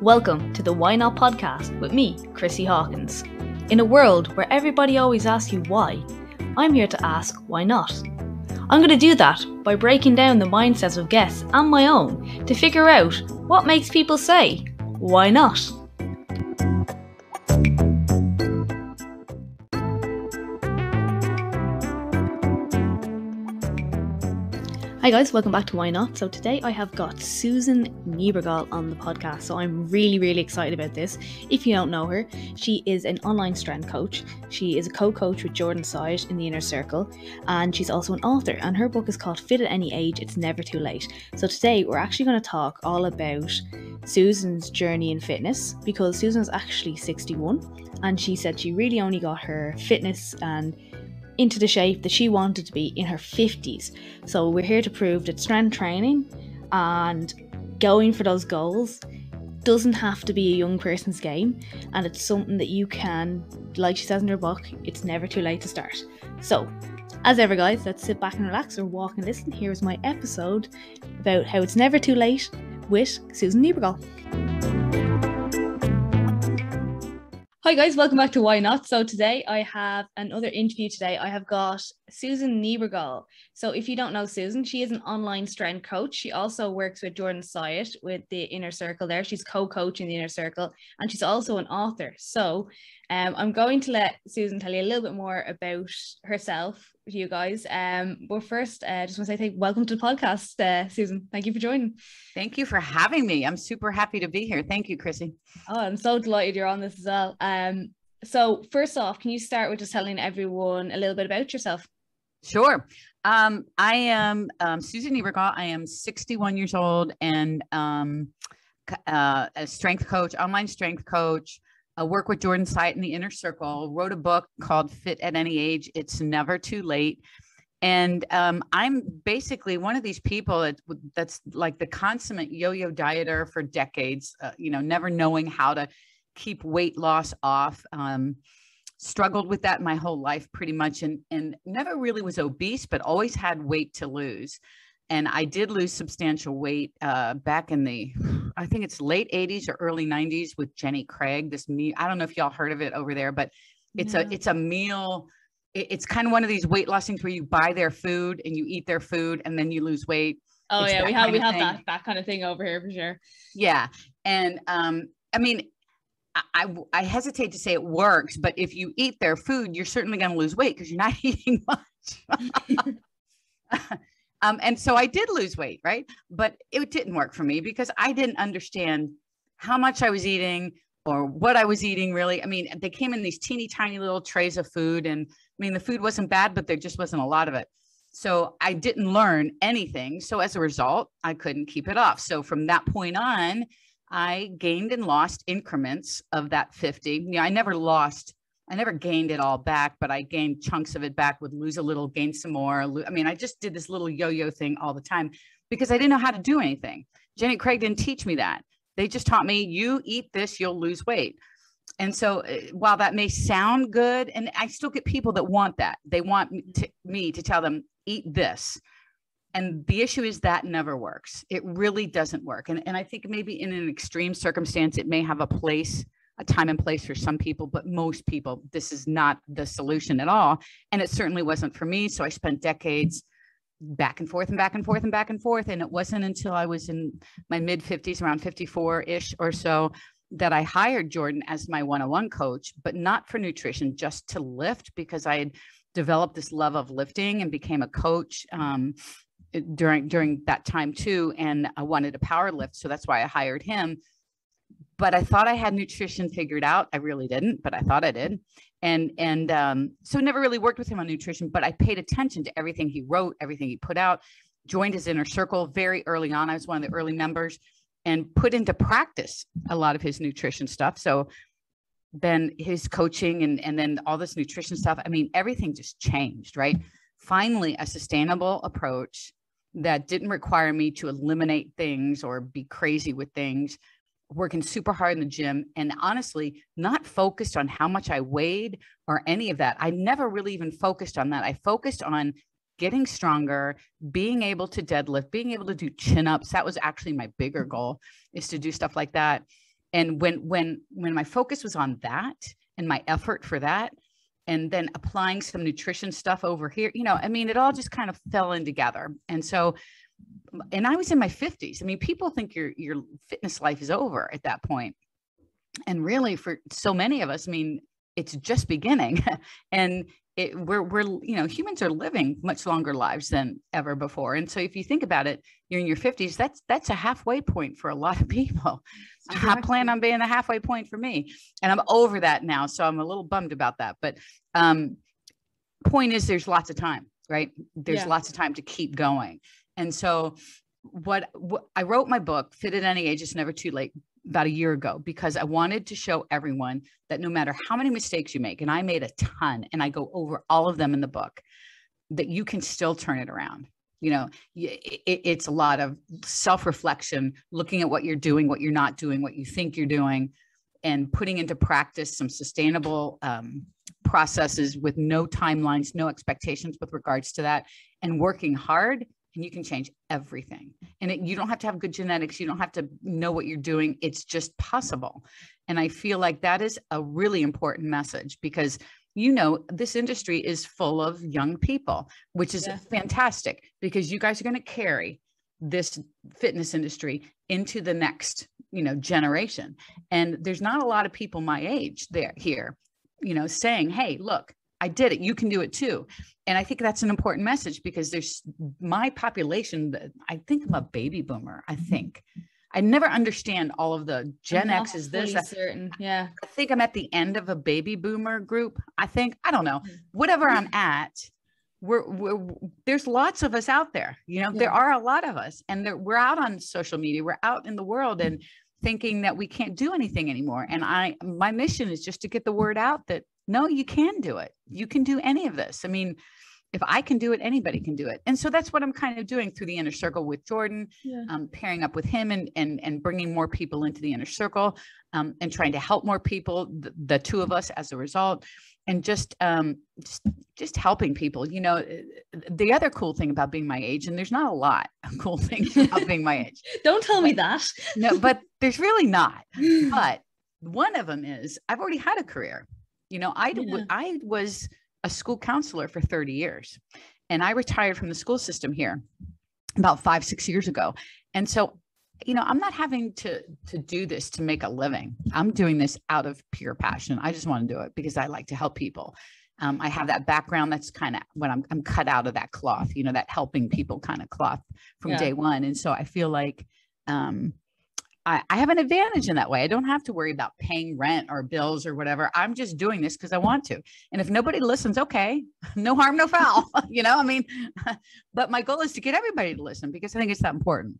Welcome to the Why Not podcast with me, Chrissy Hawkins. In a world where everybody always asks you why, I'm here to ask why not. I'm going to do that by breaking down the mindsets of guests and my own to figure out what makes people say, why not? Hi guys, welcome back to Why Not. So today I have got Susan Niebergall on the podcast. So I'm really excited about this. If you don't know her, she is an online strength coach. She is a co-coach with Jordan Syatt in the Inner Circle, and she's also an author, and her book is called Fit at Any Age, It's Never Too Late. So today we're actually going to talk all about Susan's journey in fitness, because Susan's actually 61 and she said she really only got her fitness and into the shape that she wanted to be in her 50s. So we're here to prove that strength training and going for those goals doesn't have to be a young person's game, and it's something that you can, like she says in her book, it's never too late to start. So as ever guys, let's sit back and relax or walk and listen. Here's my episode about how it's never too late with Susan Niebergall. Hi guys, welcome back to Why Not. So today I have another interview. Today I have got Susan Niebergall. So if you don't know Susan, she is an online strength coach. She also works with Jordan Syatt with the Inner Circle there. She's co-coaching the Inner Circle, and she's also an author. So I'm going to let Susan tell you a little bit more about herself with you guys. But first, just want to say welcome to the podcast, Susan. Thank you for joining. Thank you for having me. I'm super happy to be here. Thank you, Chrissy. Oh, I'm so delighted you're on this as well. So first off, can you start with just telling everyone a little bit about yourself? Sure. I am Susan Niebergall. I am 61 years old and a strength coach, online strength coach. I work with Jordan Syatt in the Inner Circle, wrote a book called Fit at Any Age, It's Never Too Late. And I'm basically one of these people that's like the consummate yo-yo dieter for decades, never knowing how to keep weight loss off. Struggled with that my whole life pretty much, and never really was obese, but always had weight to lose. And I did lose substantial weight back in I think it's late 80s or early 90s with Jenny Craig. I don't know if y'all heard of it over there, but it's a meal. It's kind of one of these weight loss things where you buy their food and you eat their food and then you lose weight. Oh yeah, we have that kind of thing over here for sure. Yeah. And I mean, I hesitate to say it works, but if you eat their food, you're certainly going to lose weight because you're not eating much. And so I did lose weight, right? But it didn't work for me because I didn't understand how much I was eating or what I was eating really. I mean, they came in these teeny tiny little trays of food, and I mean, the food wasn't bad, but there just wasn't a lot of it. So I didn't learn anything. So as a result, I couldn't keep it off. So from that point on, I gained and lost increments of that 50. I never gained it all back, but I gained chunks of it back, would lose a little, gain some more. I mean, I just did this little yo-yo thing all the time because I didn't know how to do anything. Jenny Craig didn't teach me that. They just taught me, you eat this, you'll lose weight. And so while that may sound good, and I still get people that want that, they want me to tell them, eat this. And the issue is that never works. It really doesn't work. And I think maybe in an extreme circumstance, it may have a time and place for some people, but most people, this is not the solution at all. And it certainly wasn't for me. So I spent decades back and forth and back and forth and back and forth. And it wasn't until I was in my mid 50s, around 54-ish or so, that I hired Jordan as my one-on-one coach, but not for nutrition, just to lift, because I had developed this love of lifting and became a coach during that time too. And I wanted to power lift. So that's why I hired him. But I thought I had nutrition figured out. I really didn't, but I thought I did. And so never really worked with him on nutrition, but I paid attention to everything he wrote, everything he put out, joined his Inner Circle very early on. I was one of the early members and put into practice a lot of his nutrition stuff. So then his coaching and then all this nutrition stuff, I mean, everything just changed, right? Finally, a sustainable approach that didn't require me to eliminate things or be crazy with things, working super hard in the gym, and honestly, not focused on how much I weighed or any of that. I never really even focused on that. I focused on getting stronger, being able to deadlift, being able to do chin-ups. That was actually my bigger goal, is to do stuff like that. And when my focus was on that and my effort for that, and then applying some nutrition stuff over here, I mean, it all just kind of fell in together. And so, and I was in my 50s. I mean, people think your fitness life is over at that point. And really, for so many of us, I mean, it's just beginning. And we're humans are living much longer lives than ever before. And so if you think about it, you're in your 50s, that's a halfway point for a lot of people. I plan on being a halfway point for me, and I'm over that now. So I'm a little bummed about that. But point is, there's lots of time, right? There's lots of time to keep going. And so what I wrote my book, Fit at Any Age, It's Never Too Late, about a year ago, because I wanted to show everyone that no matter how many mistakes you make, and I made a ton, and I go over all of them in the book, that you can still turn it around. It's a lot of self-reflection, looking at what you're doing, what you're not doing, what you think you're doing, and putting into practice some sustainable processes with no timelines, no expectations with regards to that, and working hard. And you can change everything. And you don't have to have good genetics. You don't have to know what you're doing. It's just possible. And I feel like that is a really important message, because, this industry is full of young people, which is fantastic, because you guys are going to carry this fitness industry into the next, generation. And there's not a lot of people my age here, saying, hey, look, I did it. You can do it too. And I think that's an important message, because there's my population. I think I'm a baby boomer. I never understand all of the Gen X is this. Certain. Yeah. I think I'm at the end of a baby boomer group. I don't know, whatever I'm at, there's lots of us out there. There are a lot of us, and we're out on social media. We're out in the world and thinking that we can't do anything anymore. And my mission is just to get the word out that, no, you can do it. You can do any of this. I mean, if I can do it, anybody can do it. And so that's what I'm kind of doing through the Inner Circle with Jordan, pairing up with him and bringing more people into the Inner Circle, and trying to help more people, the two of us as a result, and just helping people. The other cool thing about being my age, and there's not a lot of cool things about being my age. Don't tell me that. No, but there's really not. But one of them is I've already had a career. I was a school counselor for 30 years, and I retired from the school system here about 5-6 years ago. And so, I'm not having to do this to make a living. I'm doing this out of pure passion. I just want to do it because I like to help people. I have that background. That's kind of what I'm cut out of that cloth, that helping people kind of cloth from day one. And so I feel like, I have an advantage in that way. I don't have to worry about paying rent or bills or whatever. I'm just doing this because I want to. And if nobody listens, okay, no harm, no foul, but my goal is to get everybody to listen, because I think it's that important.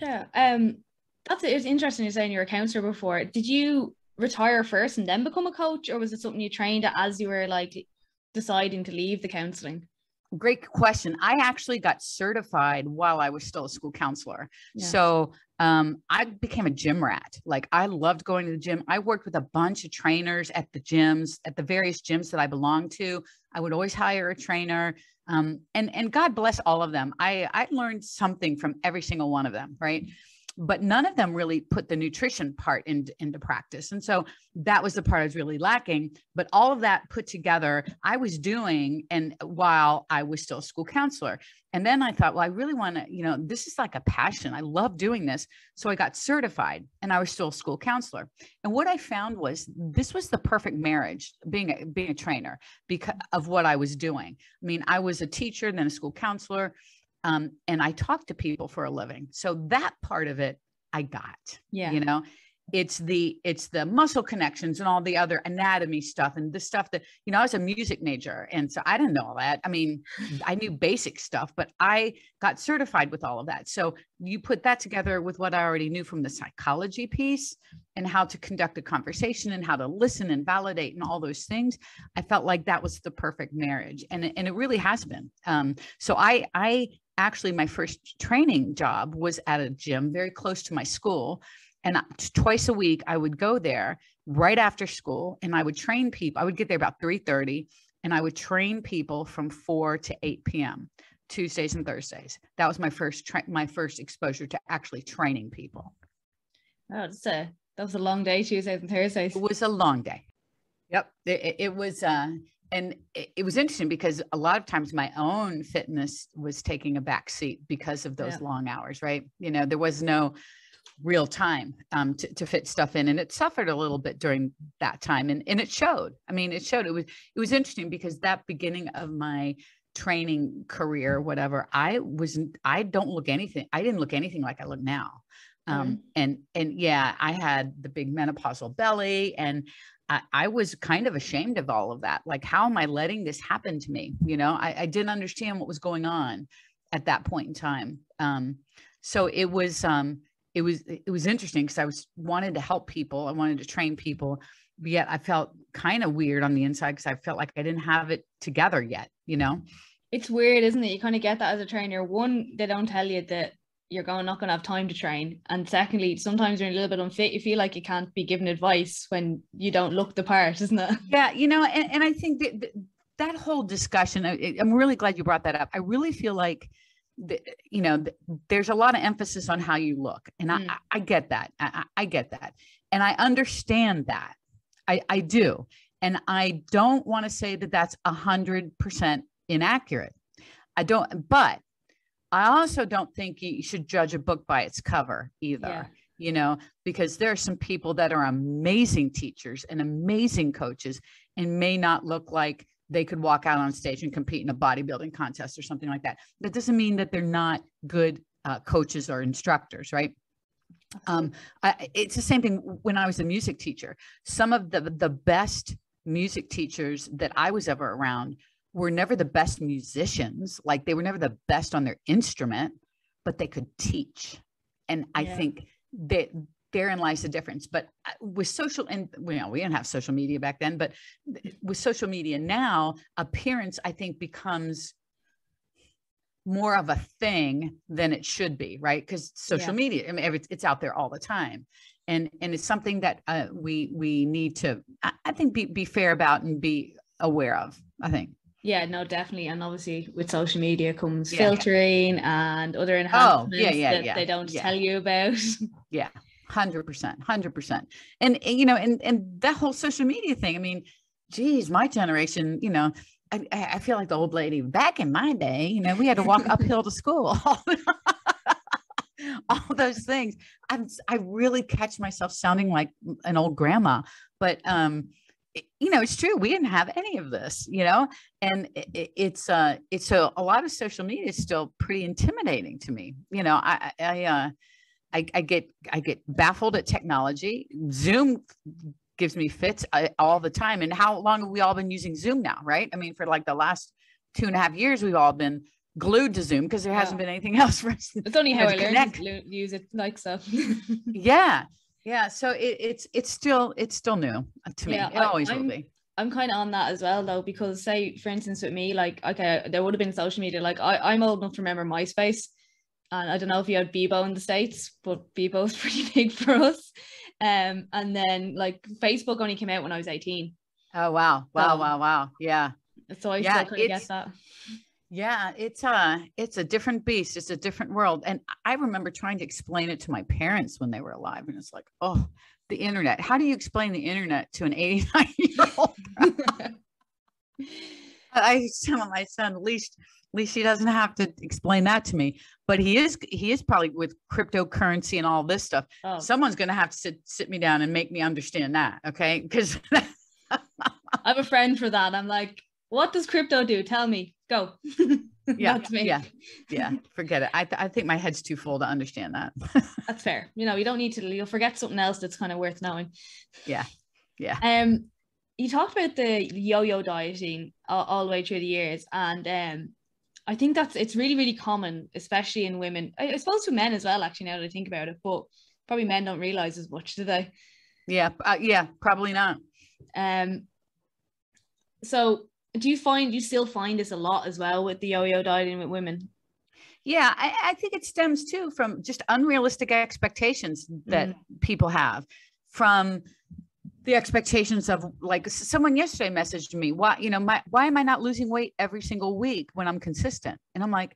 Yeah. It's interesting you're saying you're a counselor before. Did you retire first and then become a coach, or was it something you trained as you were like deciding to leave the counseling? Great question. I actually got certified while I was still a school counselor. Yeah. So I became a gym rat. Like, I loved going to the gym. I worked with a bunch of trainers at the gyms, at the various gyms that I belonged to. I would always hire a trainer. And God bless all of them. I learned something from every single one of them, right? But none of them really put the nutrition part into practice. And so that was the part I was really lacking. But all of that put together, I was doing, and while I was still a school counselor. And then I thought, well, I really want to, this is like a passion. I love doing this. So I got certified, and I was still a school counselor. And what I found was this was the perfect marriage, being a trainer, because of what I was doing. I mean, I was a teacher, then a school counselor. And I talk to people for a living. So that part of it, I got, it's the muscle connections and all the other anatomy stuff and the stuff that, I was a music major. And so I didn't know all that. I mean, I knew basic stuff, but I got certified with all of that. So you put that together with what I already knew from the psychology piece and how to conduct a conversation and how to listen and validate and all those things. I felt like that was the perfect marriage. And it really has been. So I actually, my first training job was at a gym very close to my school. And twice a week, I would go there right after school, and I would train people. I would get there about 3:30, and I would train people from 4 to 8 p.m. Tuesdays and Thursdays. That was my first exposure to actually training people. Oh, it's a That was a long day, Tuesdays and Thursdays. It was a long day. Yep. It was, and it was interesting because a lot of times my own fitness was taking a back seat because of those long hours, right? You know, there was no real time to fit stuff in, and it suffered a little bit during that time. And it showed. I mean, it showed. It was interesting because that beginning of my training career, whatever, I didn't look anything like I look now. And yeah, I had the big menopausal belly, and I was kind of ashamed of all of that. Like, how am I letting this happen to me? You know, I didn't understand what was going on at that point in time. So it was interesting because I wanted to help people. I wanted to train people, but yet I felt kind of weird on the inside because I felt like I didn't have it together yet, you know? It's weird, isn't it? You kind of get that as a trainer. One, they don't tell you that you're not going to have time to train. And secondly, sometimes you're a little bit unfit. You feel like you can't be given advice when you don't look the part, isn't it? Yeah. You know, and I think that whole discussion, I'm really glad you brought that up. I really feel like, you know, there's a lot of emphasis on how you look. And I get that. I get that. And I understand that. I do. And I don't want to say that that's 100% inaccurate. But I also don't think you should judge a book by its cover either, you know, because there are some people that are amazing teachers and amazing coaches and may not look like they could walk out on stage and compete in a bodybuilding contest or something like that. That doesn't mean that they're not good coaches or instructors, right? It's the same thing when I was a music teacher. Some of the best music teachers that I was ever around were never the best musicians. Like, they were never the best on their instrument, but they could teach. And I think that therein lies the difference. But with social, and we didn't have social media back then, but with social media now, appearance, I think, becomes more of a thing than it should be, right? Because social media, I mean, it's out there all the time. And it's something that we need to, I think, be fair about and be aware of, I think. Yeah, no, definitely. And obviously with social media comes filtering and other enhancements that they don't tell you about. Yeah, 100%. And, you know, and that whole social media thing, I mean, geez, my generation, you know, I feel like the old lady back in my day, you know, we had to walk uphill to school. All those things. I really catch myself sounding like an old grandma, but, you know, it's true. We didn't have any of this, you know, and it's a lot of social media is still pretty intimidating to me. You know, I get baffled at technology. Zoom gives me fits all the time. And how long have we all been using Zoom now? Right. I mean, for like the last 2.5 years, we've all been glued to Zoom because there hasn't been anything else for us. It's only how I learned to use it, like, so. Yeah. So it's still new to me. It always will be. I'm kind of on that as well, though, because say, for instance, with me, like, okay, there would have been social media. Like, I'm old enough to remember MySpace, and I don't know if you had Bebo in the States, but Bebo's pretty big for us. And then like Facebook only came out when I was 18. Oh wow! Yeah. So I still kind of get that. Yeah, it's a different beast. It's a different world. And I remember trying to explain it to my parents when they were alive. And it's like, oh, the internet. How do you explain the internet to an 89-year-old? I tell my son, at least he doesn't have to explain that to me. But he is probably, with cryptocurrency and all this stuff. Oh. Someone's going to have to sit me down and make me understand that. Okay. Because I have a friend for that. I'm like, what does crypto do? Tell me. Go. Yeah. Forget it. I think my head's too full to understand that. That's fair. You know, you don't need to, you'll forget something else that's kind of worth knowing. Yeah. You talked about the yo-yo dieting all the way through the years. And I think it's really, really common, especially in women. I suppose for men as well, actually, now that I think about it, but probably men don't realize as much, do they? Yeah. Probably not. So do you still find this a lot as well with the yo-yo dieting with women? Yeah, I think it stems too from just unrealistic expectations that people have, from the expectations of, like, someone yesterday messaged me, why am I not losing weight every single week when I'm consistent? And I'm like,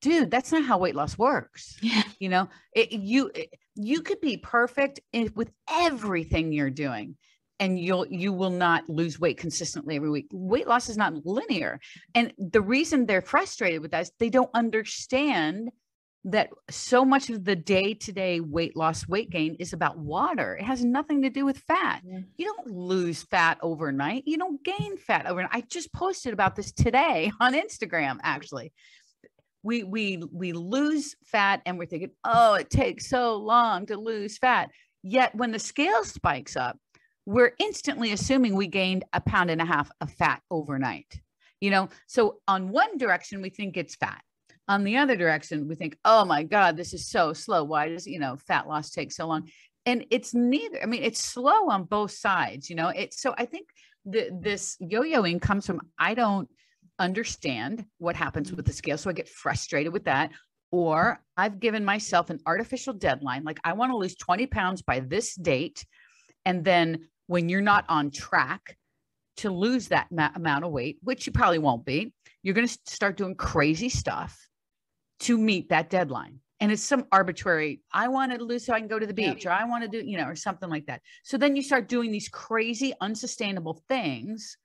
dude, that's not how weight loss works. Yeah. You know, you could be perfect with everything you're doing, and you will not lose weight consistently every week. Weight loss is not linear. And the reason they're frustrated with that is they don't understand that so much of the day-to-day weight loss, weight gain is about water. It has nothing to do with fat. Yeah. You don't lose fat overnight. You don't gain fat overnight. I just posted about this today on Instagram, actually. We lose fat and we're thinking, oh, it takes so long to lose fat. Yet when the scale spikes up, we're instantly assuming we gained 1.5 pounds of fat overnight. You know, so on one direction, we think it's fat. On the other direction, we think, oh my God, this is so slow. Why does, fat loss take so long? And it's neither. I mean, it's slow on both sides, so I think this yo-yoing comes from, I don't understand what happens with the scale. So I get frustrated with that. Or I've given myself an artificial deadline. Like, I want to lose 20 pounds by this date. And then when you're not on track to lose that amount of weight, which you probably won't be, you're going to start doing crazy stuff to meet that deadline. And it's some arbitrary, I want to lose so I can go to the beach, or I want to do, or something like that. So then you start doing these crazy, unsustainable things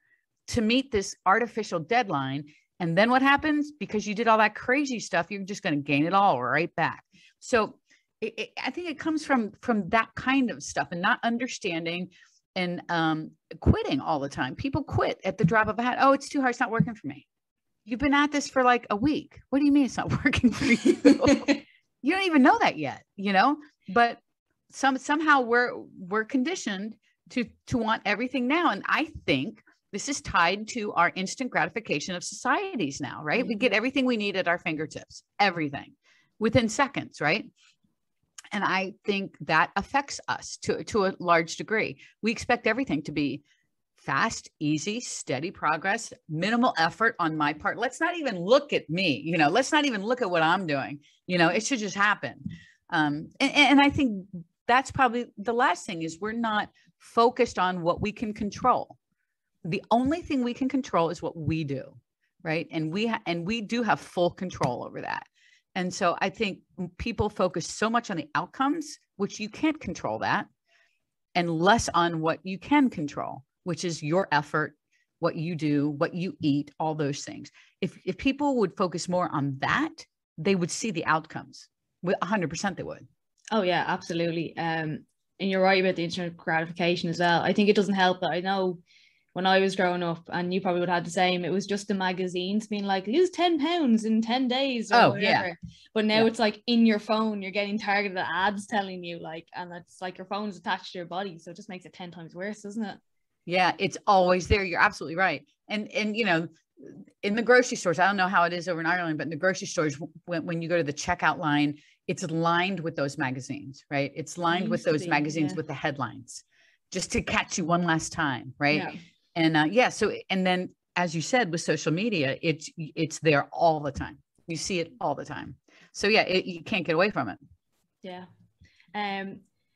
to meet this artificial deadline. And then what happens? Because you did all that crazy stuff, you're just going to gain it all right back. So I think it comes from that kind of stuff, and not understanding and quitting all the time. People quit at the drop of a hat. Oh, it's too hard. It's not working for me. You've been at this for like a week. What do you mean it's not working for you? You don't even know that yet, but somehow we're conditioned to want everything now. And I think this is tied to our instant gratification of societies now, right? Mm-hmm. We get everything we need at our fingertips, everything within seconds, right? And I think that affects us to a large degree. We expect everything to be fast, easy, steady progress, minimal effort on my part. Let's not even look at me, let's not even look at what I'm doing. It should just happen. And I think that's probably the last thing, is we're not focused on what we can control. The only thing we can control is what we do, right? And we do have full control over that. And so I think people focus so much on the outcomes, which you can't control that, and less on what you can control, which is your effort, what you do, what you eat, all those things. If people would focus more on that, they would see the outcomes. 100% they would. Oh yeah, absolutely. And you're right about the instant gratification as well. I think it doesn't help that I know when I was growing up, and you probably would have had the same, it was just the magazines being like, lose 10 pounds in 10 days or whatever. Yeah. But now it's like in your phone, you're getting targeted ads telling you, like, and it's like your phone's attached to your body. So it just makes it 10 times worse, doesn't it? Yeah, it's always there. You're absolutely right. And in the grocery stores, I don't know how it is over in Ireland, but in the grocery stores, when you go to the checkout line, it's lined with those magazines, right? It's lined with those magazines with the headlines, just to catch you one last time, right? Yeah. And so, and then as you said, with social media, it's there all the time. You see it all the time. So yeah, you can't get away from it. Yeah.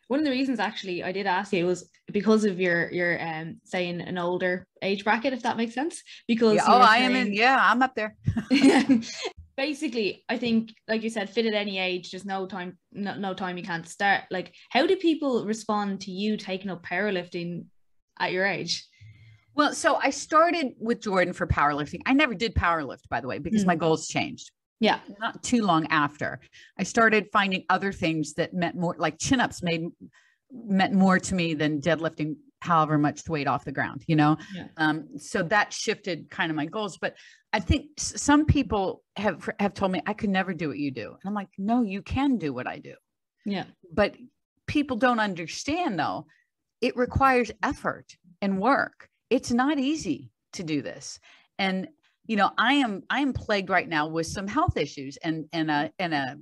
One of the reasons actually I did ask you was because of your saying an older age bracket, if that makes sense. Because I'm up there. Basically, I think, like you said, fit at any age, there's no time you can't start. Like, how do people respond to you taking up powerlifting at your age? Well, so I started with Jordan for powerlifting. I never did powerlift, by the way, because my goals changed. Yeah. Not too long after. I started finding other things that meant more, like chin-ups meant more to me than deadlifting however much weight off the ground, Yeah. So that shifted kind of my goals. But I think some people have told me I could never do what you do. And I'm like, no, you can do what I do. Yeah. But people don't understand, though, it requires effort and work. It's not easy to do this. And I am plagued right now with some health issues and a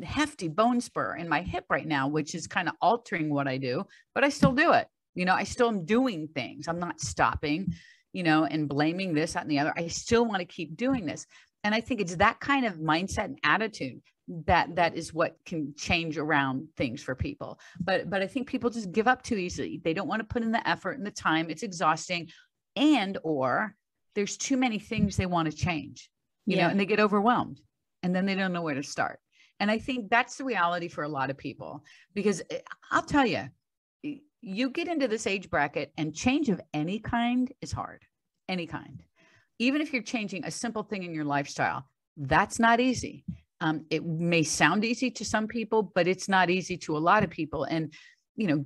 hefty bone spur in my hip right now, which is kind of altering what I do, but I still do it. I still am doing things. I'm not stopping, and blaming this, that, and the other. I still want to keep doing this. And I think it's that kind of mindset and attitude that is what can change around things for people. But I think people just give up too easily. They don't want to put in the effort and the time. It's exhausting, or there's too many things they want to change, and they get overwhelmed. and then they don't know where to start. And I think that's the reality for a lot of people, because I'll tell you, you get into this age bracket and change of any kind is hard, any kind. Even if you're changing a simple thing in your lifestyle, that's not easy. It may sound easy to some people, but it's not easy to a lot of people. And,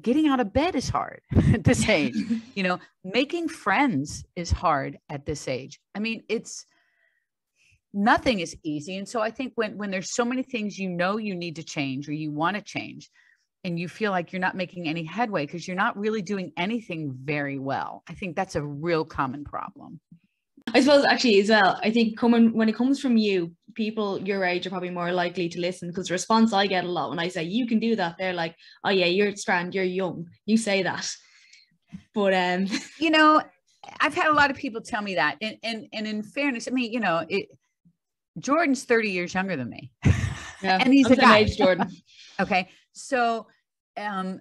getting out of bed is hard at this age. Making friends is hard at this age. I mean, nothing is easy. And so I think when there's so many things you need to change, or you want to change, and you feel like you're not making any headway because you're not really doing anything very well, I think that's a real common problem. I suppose actually as well, I think when it comes from you, people your age are probably more likely to listen, because the response I get a lot when I say you can do that, they're like, oh yeah, you're strand, you're young, you say that. But I've had a lot of people tell me that, and in fairness, I mean, Jordan's 30 years younger than me. Yeah, and he's a guy. Age, Jordan. Okay. So, yeah,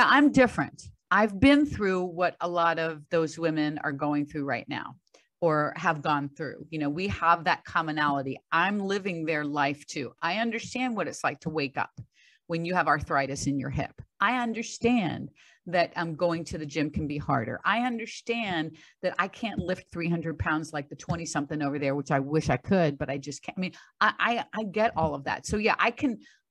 I'm different. I've been through what a lot of those women are going through right now, or have gone through. We have that commonality. I'm living their life too. I understand what it's like to wake up when you have arthritis in your hip. I understand that going to the gym can be harder. I understand that I can't lift 300 pounds like the 20 something over there, which I wish I could, but I just can't. I mean, I get all of that. So yeah,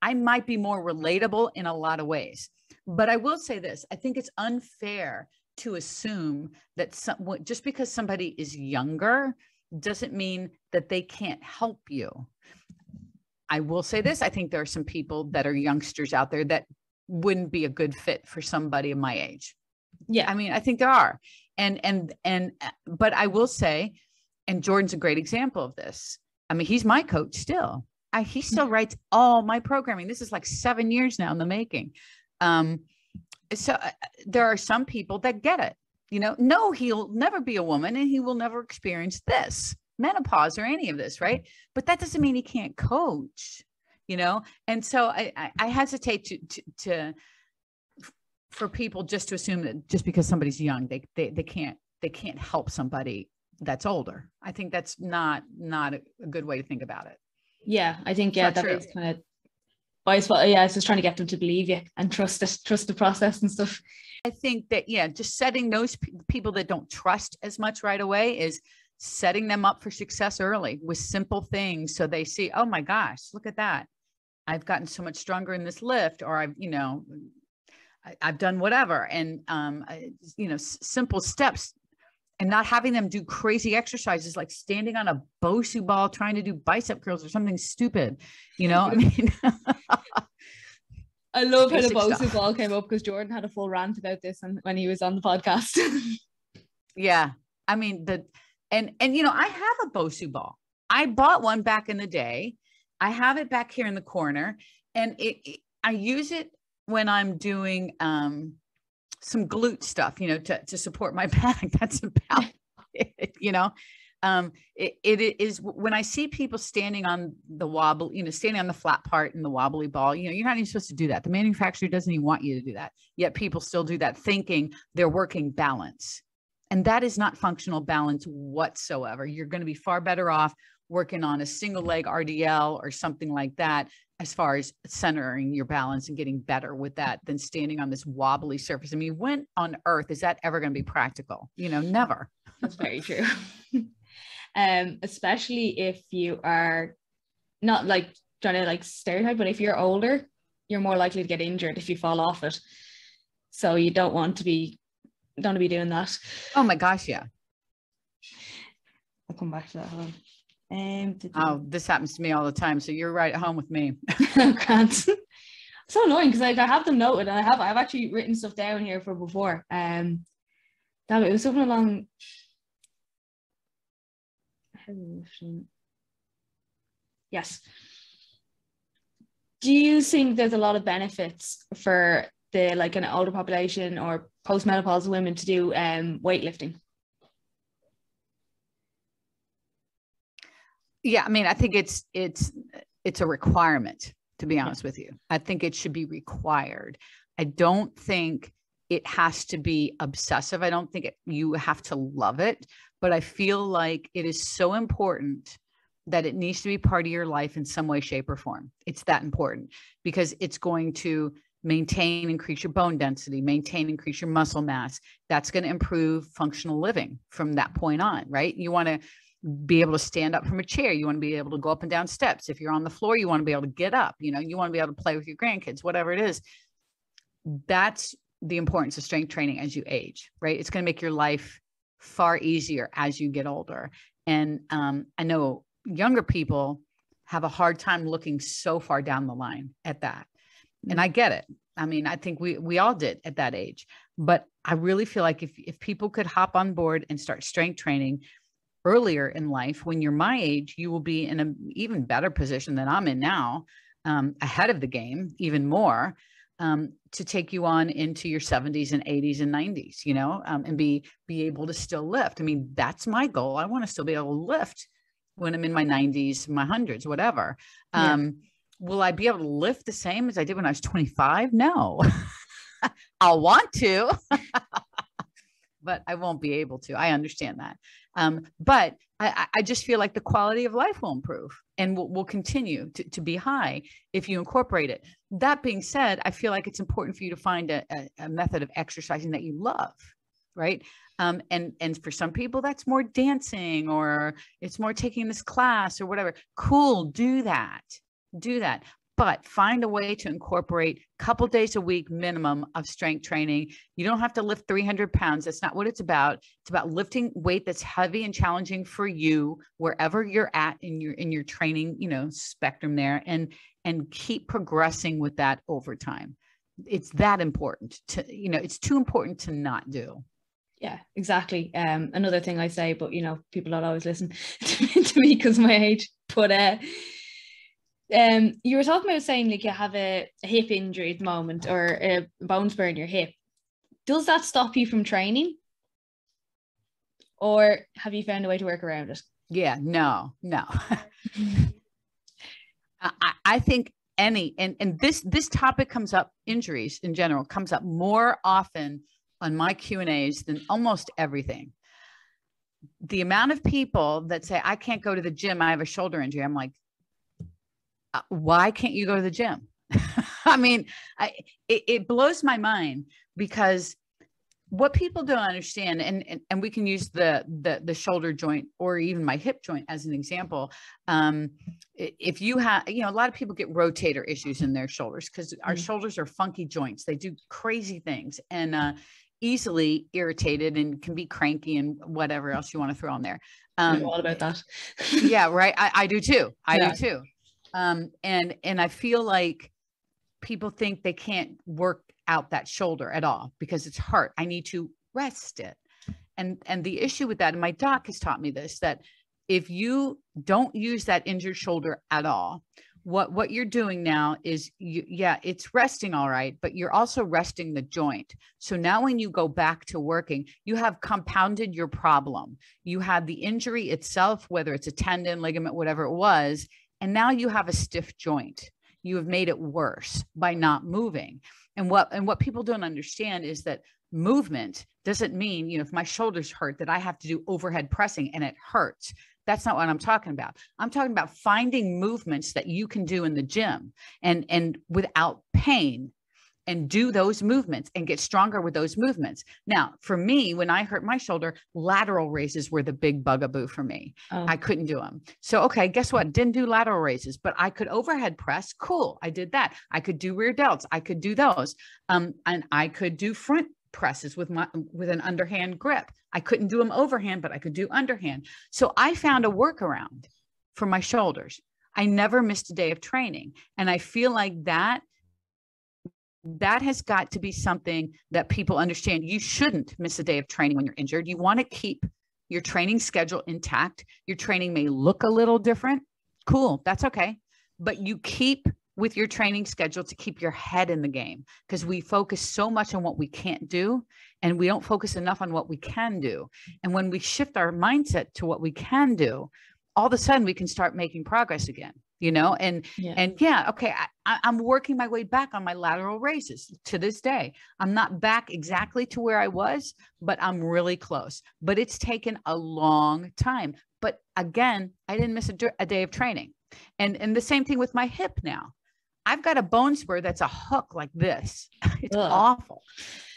I might be more relatable in a lot of ways. But I will say this, I think it's unfair to assume that just because somebody is younger doesn't mean that they can't help you. I will say this, I think there are some people that are youngsters out there that wouldn't be a good fit for somebody of my age. Yeah. I mean, I think there are. But I will say, and Jordan's a great example of this. I mean, he's my coach still. He still writes all my programming. This is like 7 years now in the making. So there are some people that get it, no, he'll never be a woman and he will never experience this menopause or any of this. Right. But that doesn't mean he can't coach, And so I hesitate for people just to assume that just because somebody's young, they can't help somebody that's older. I think that's not a good way to think about it. Yeah. I think, that is kind of, it's just trying to get them to believe you and trust the process and stuff. I think that, just setting those people that don't trust as much right away is setting them up for success early with simple things. So they see, oh my gosh, look at that. I've gotten so much stronger in this lift, or I've done whatever. And, simple steps, and not having them do crazy exercises like standing on a Bosu ball, trying to do bicep curls or something stupid, I mean, I love how the Bosu ball came up, because Jordan had a full rant about this when he was on the podcast. Yeah. I mean, I have a Bosu ball. I bought one back in the day. I have it back here in the corner, and I use it when I'm doing, some glute stuff, to support my back. That's about it, it is when I see people standing on the wobble, standing on the flat part in the wobbly ball, you're not even supposed to do that. The manufacturer doesn't even want you to do that. Yet people still do that, thinking they're working balance. And that is not functional balance whatsoever. You're going to be far better off working on a single leg RDL or something like that, as far as centering your balance and getting better with that, than standing on this wobbly surface. I mean, when on earth is that ever going to be practical? Never. That's very true. Especially if you are not like trying to like stereotype, but if you're older, you're more likely to get injured if you fall off it. So you don't want to be doing that. Oh my gosh. Yeah. I'll come back to that. Hold on. This happens to me all the time. So you're right at home with me. So annoying, because like I have them noted, and I've actually written stuff down here for before. It was something along. Yes. Do you think there's a lot of benefits for an older population or postmenopausal women to do weightlifting? Yeah, I mean, I think it's a requirement, to be honest with you. I think it should be required. I don't think it has to be obsessive. I don't think you have to love it, but I feel like it is so important that it needs to be part of your life in some way, shape, or form. It's that important because it's going to maintain, increase your bone density, maintain, increase your muscle mass. That's going to improve functional living from that point on, right? You want to be able to stand up from a chair. You want to be able to go up and down steps. If you're on the floor, you want to be able to get up, you want to be able to play with your grandkids, whatever it is. That's the importance of strength training as you age, right? It's going to make your life far easier as you get older. And I know younger people have a hard time looking so far down the line at that. And I get it. I mean, I think we all did at that age, but I really feel like if people could hop on board and start strength training earlier in life, when you're my age, you will be in an even better position than I'm in now, ahead of the game, even more, to take you on into your 70s and 80s and 90s, and be able to still lift. I mean, that's my goal. I want to still be able to lift when I'm in my 90s, my hundreds, whatever. Will I be able to lift the same as I did when I was 25? No. I'll want to, but I won't be able to. I understand that. But I just feel like the quality of life will improve and will continue to be high if you incorporate it. That being said, I feel like it's important for you to find a method of exercising that you love, right? And for some people, that's more dancing, or it's more taking this class or whatever. Cool, do that. But find a way to incorporate a couple days a week minimum of strength training. You don't have to lift 300 pounds. That's not what it's about. It's about lifting weight that's heavy and challenging for you wherever you're at in your training, spectrum there, and keep progressing with that over time. It's that important to, it's too important to not do. Yeah, exactly. Another thing I say, but people don't always listen to me because of my age, but you were talking about saying like you have a hip injury at the moment, or a bone spur in your hip. Does that stop you from training, or have you found a way to work around it? Yeah, no. I think and this topic comes up, injuries in general comes up more often on my Q&As than almost everything. The amount of people that say, I can't go to the gym, I have a shoulder injury. I'm like, why can't you go to the gym? I mean, it blows my mind, because what people don't understand, and we can use the shoulder joint or even my hip joint as an example. If you have, a lot of people get rotator issues in their shoulders because our shoulders are funky joints. They do crazy things and easily irritated and can be cranky and whatever else you want to throw on there. I know all about that. Yeah, right. I do too. I do too. And I feel like people think they can't work out that shoulder at all because it's hurt. I need to rest it. And the issue with that, and my doc has taught me this, that if you don't use that injured shoulder at all, what you're doing now is it's resting all right, but you're also resting the joint. So now when you go back to working, you have compounded your problem. You have the injury itself, whether it's a tendon, ligament, whatever it was, and now you have a stiff joint. You have made it worse by not moving. And what people don't understand is that movement doesn't mean, if my shoulders hurt, that I have to do overhead pressing and it hurts. That's not what I'm talking about. I'm talking about finding movements that you can do in the gym and without pain, and do those movements and get stronger with those movements. Now, for me, when I hurt my shoulder, lateral raises were the big bugaboo for me. Oh. I couldn't do them. So, okay, guess what? Didn't do lateral raises, but I could overhead press. Cool. I did that. I could do rear delts. I could do those. And I could do front presses with an underhand grip. I couldn't do them overhand, but I could do underhand. So I found a workaround for my shoulders. I never missed a day of training. And I feel like that has got to be something that people understand. You shouldn't miss a day of training when you're injured. You want to keep your training schedule intact. Your training may look a little different. Cool. That's okay. But you keep with your training schedule to keep your head in the game, because we focus so much on what we can't do and we don't focus enough on what we can do. And when we shift our mindset to what we can do, all of a sudden we can start making progress again. and Yeah. and yeah, okay, I'm working my way back on my lateral raises to this day. I'm not back exactly to where I was, but I'm really close. But it's taken a long time. But again, I didn't miss a day of training. And the same thing with my hip now. I've got a bone spur that's a hook like this. It's Ugh. awful.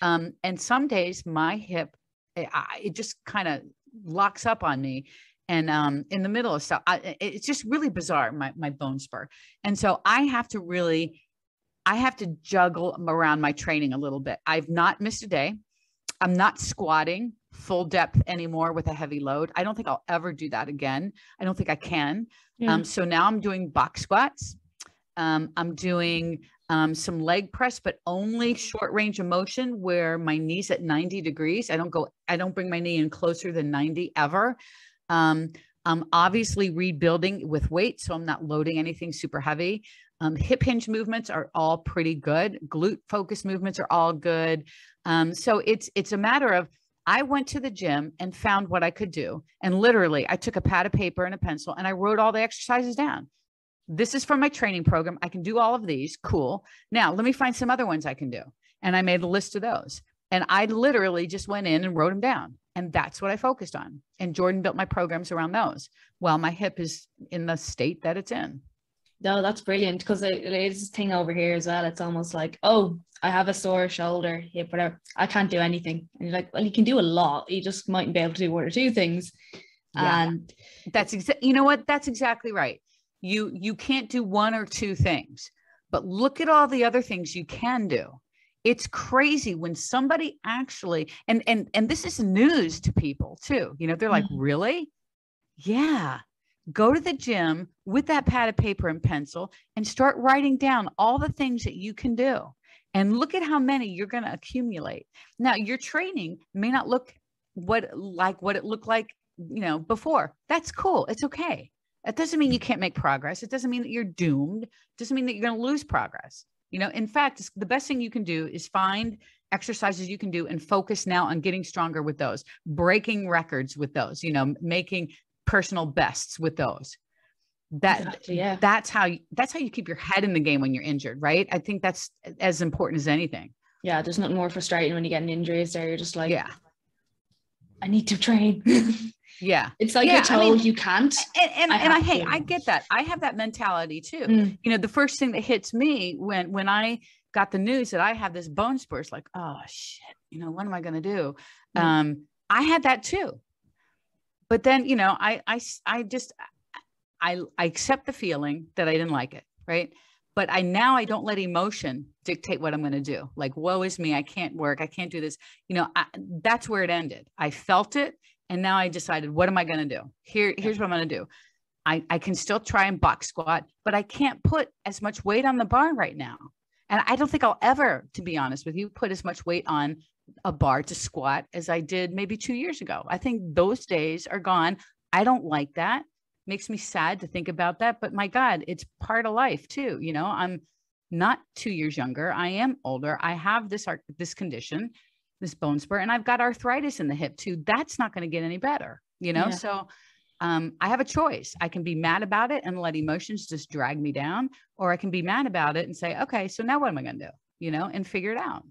And some days my hip, it just kind of locks up on me. And in the middle of stuff, it's just really bizarre, my bone spur. And so I have to juggle around my training a little bit. I've not missed a day. I'm not squatting full depth anymore with a heavy load. I don't think I'll ever do that again. I don't think I can. Yeah. So now I'm doing box squats. I'm doing some leg press, but only short range of motion where my knee's at 90 degrees. I don't bring my knee in closer than 90 ever. I'm obviously rebuilding with weight, so I'm not loading anything super heavy. Hip hinge movements are all pretty good. Glute focus movements are all good. So it's a matter of, I went to the gym and found what I could do. And literally I took a pad of paper and a pencil and I wrote all the exercises down. This is from my training program. I can do all of these. Cool. Now let me find some other ones I can do. And I made a list of those. And I literally just went in and wrote them down. And that's what I focused on. And Jordan built my programs around those. Well, my hip is in the state that it's in. No, that's brilliant, because it is this thing over here as well. It's almost like, oh, I have a sore shoulder, hip, whatever. I can't do anything. And you're like, well, you can do a lot. You just mightn't be able to do one or two things. Yeah. And that's you know what? That's exactly right. You can't do one or two things, but look at all the other things you can do. It's crazy when somebody actually, and this is news to people too. They're like, really? Yeah. Go to the gym with that pad of paper and pencil and start writing down all the things that you can do. And look at how many you're going to accumulate. Now, your training may not look what it looked like, before. That's cool. It's okay. That doesn't mean you can't make progress. It doesn't mean that you're doomed. It doesn't mean that you're going to lose progress. In fact, the best thing you can do is find exercises you can do and focus now on getting stronger with those, breaking records with those, making personal bests with those. Exactly, yeah. That's how you keep your head in the game when you're injured, right? I think that's as important as anything. Yeah, there's nothing more frustrating when you get an injury. So you're just like, yeah, I need to train. Yeah. It's like you're told you can't. And I get that. I have that mentality too. The first thing that hits me when I got the news that I have this bone spur, it's like, oh shit, what am I going to do? I had that too. But then, I accept the feeling that I didn't like it. Right. But I don't let emotion dictate what I'm going to do. Like, woe is me. I can't work. I can't do this. That's where it ended. I felt it. And now I decided, what am I going to do? Here's what I'm going to do. I can still try and box squat, but I can't put as much weight on the bar right now. And I don't think I'll ever, to be honest with you, put as much weight on a bar to squat as I did maybe 2 years ago. I think those days are gone. I don't like that. Makes me sad to think about that. But my God, it's part of life too. I'm not 2 years younger. I am older. I have this condition, this bone spur, and I've got arthritis in the hip too. That's not going to get any better, So I have a choice. I can be mad about it and let emotions just drag me down, or I can be mad about it and say, okay, so now what am I going to do, and figure it out.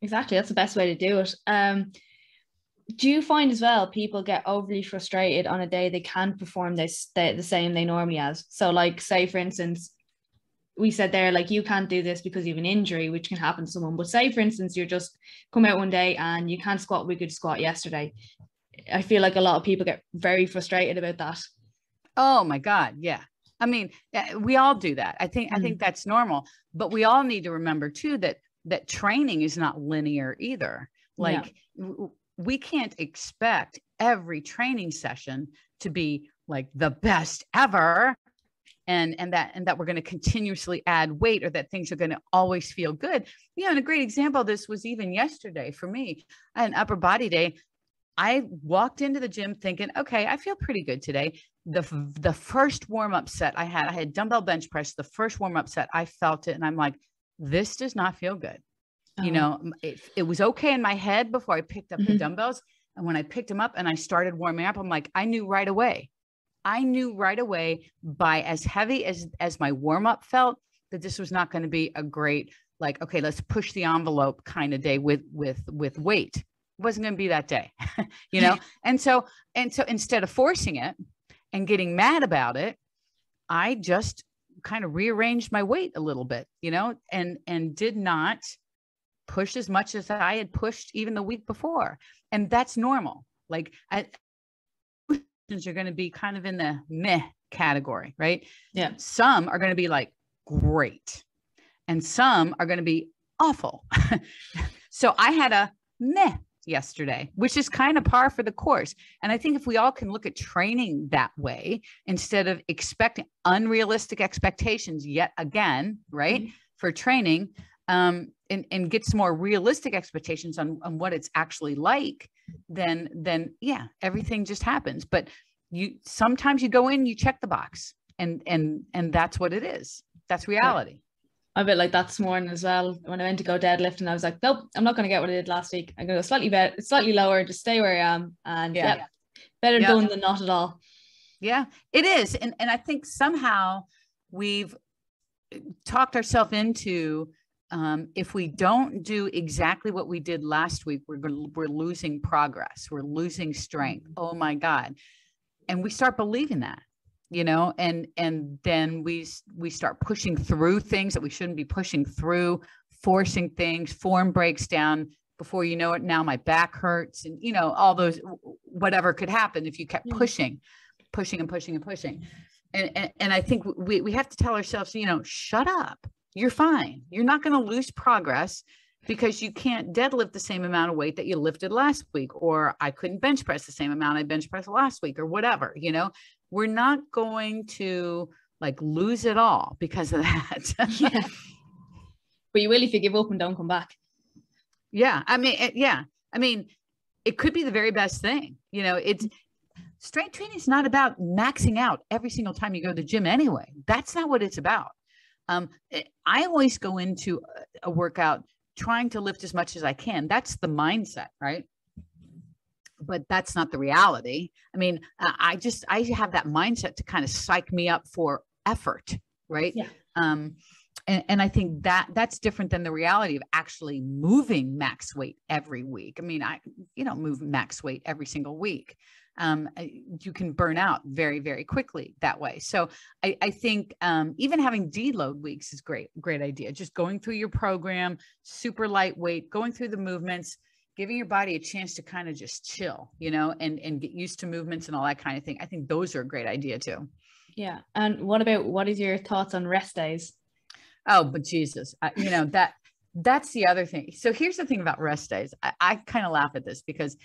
Exactly. That's the best way to do it. Do you find as well, people get overly frustrated on a day they can't perform the same they normally as? So like, say for instance, we said there, like, you can't do this because you have an injury, which can happen to someone. But say, for instance, you're just come out one day and you can't squat. We could squat yesterday. I feel like a lot of people get very frustrated about that. Oh my God. Yeah. I mean, we all do that. I think that's normal, but we all need to remember too, that training is not linear either. Like we can't expect every training session to be like the best ever. And that we're going to continuously add weight, or that things are going to always feel good. And a great example of this was even yesterday for me. I had an upper body day. I walked into the gym thinking, okay, I feel pretty good today. The first warm-up set I had dumbbell bench press. The first warm-up set, I felt it. And I'm like, this does not feel good. It was okay in my head before I picked up the dumbbells. And when I picked them up and I started warming up, I'm like, I knew right away, I knew right away by as heavy as my warm-up felt that this was not going to be a great, like, okay, let's push the envelope kind of day with weight. It wasn't going to be that day, you know? And so instead of forcing it and getting mad about it, I just kind of rearranged my weight a little bit, you know, and did not push as much as I had pushed even the week before. And that's normal. Like, are going to be kind of in the meh category, right? Yeah. Some are going to be like great, and some are going to be awful. So I had a meh yesterday, which is kind of par for the course. And I think if we all can look at training that way, instead of expecting unrealistic expectations yet again, right? Mm-hmm. For training, and get some more realistic expectations on what it's actually like, then yeah, everything just happens. But sometimes you go in, you check the box, and that's what it is. That's reality. Yeah. I'm a bit like that this morning as well. When I went to go deadlift, and I was like, nope, I'm not going to get what I did last week. I'm going to go slightly lower, just stay where I am. And better done than not at all. Yeah, it is. And I think somehow we've talked ourselves into, if we don't do exactly what we did last week, we're losing progress. We're losing strength. Oh my God. And we start believing that, you know, and then we start pushing through things that we shouldn't be pushing through, forcing things, form breaks down. Before you know it, now my back hurts, and, you know, all those, whatever could happen if you kept pushing. And I think we have to tell ourselves, you know, shut up. You're fine. You're not going to lose progress because you can't deadlift the same amount of weight that you lifted last week, or I couldn't bench press the same amount I bench pressed last week, or whatever. You know, we're not going to like lose it all because of that. Yeah. But you will if you give up and don't come back. Yeah. I mean, it could be the very best thing. You know, strength training is not about maxing out every single time you go to the gym anyway. That's not what it's about. I always go into a workout trying to lift as much as I can. That's the mindset, right? But that's not the reality. I mean, I have that mindset to kind of psych me up for effort, right? Yeah. And I think that's different than the reality of actually moving max weight every week. I mean, you don't move max weight every single week. You can burn out very, very quickly that way. So I think even having deload weeks is great idea. Just going through your program, super lightweight, going through the movements, giving your body a chance to kind of just chill, you know, and get used to movements and all that kind of thing. I think those are a great idea too. Yeah. And what is your thoughts on rest days? Oh, but Jesus, you know, that's the other thing. So here's the thing about rest days. I kind of laugh at this because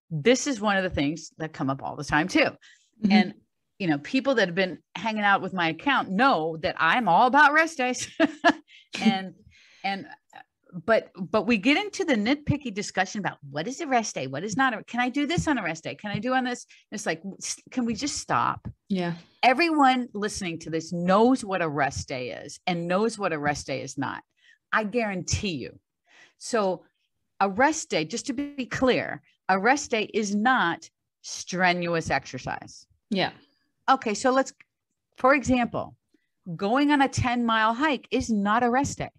this is one of the things that come up all the time too. Mm-hmm. And, you know, people that have been hanging out with my account know that I'm all about rest days. But we get into the nitpicky discussion about what is a rest day? What is not can I do this on a rest day? Can I do on this? It's like, can we just stop? Yeah. Everyone listening to this knows what a rest day is and knows what a rest day is not. I guarantee you. So a rest day, just to be clear, a rest day is not strenuous exercise. Yeah. Okay. So for example, going on a 10-mile hike is not a rest day.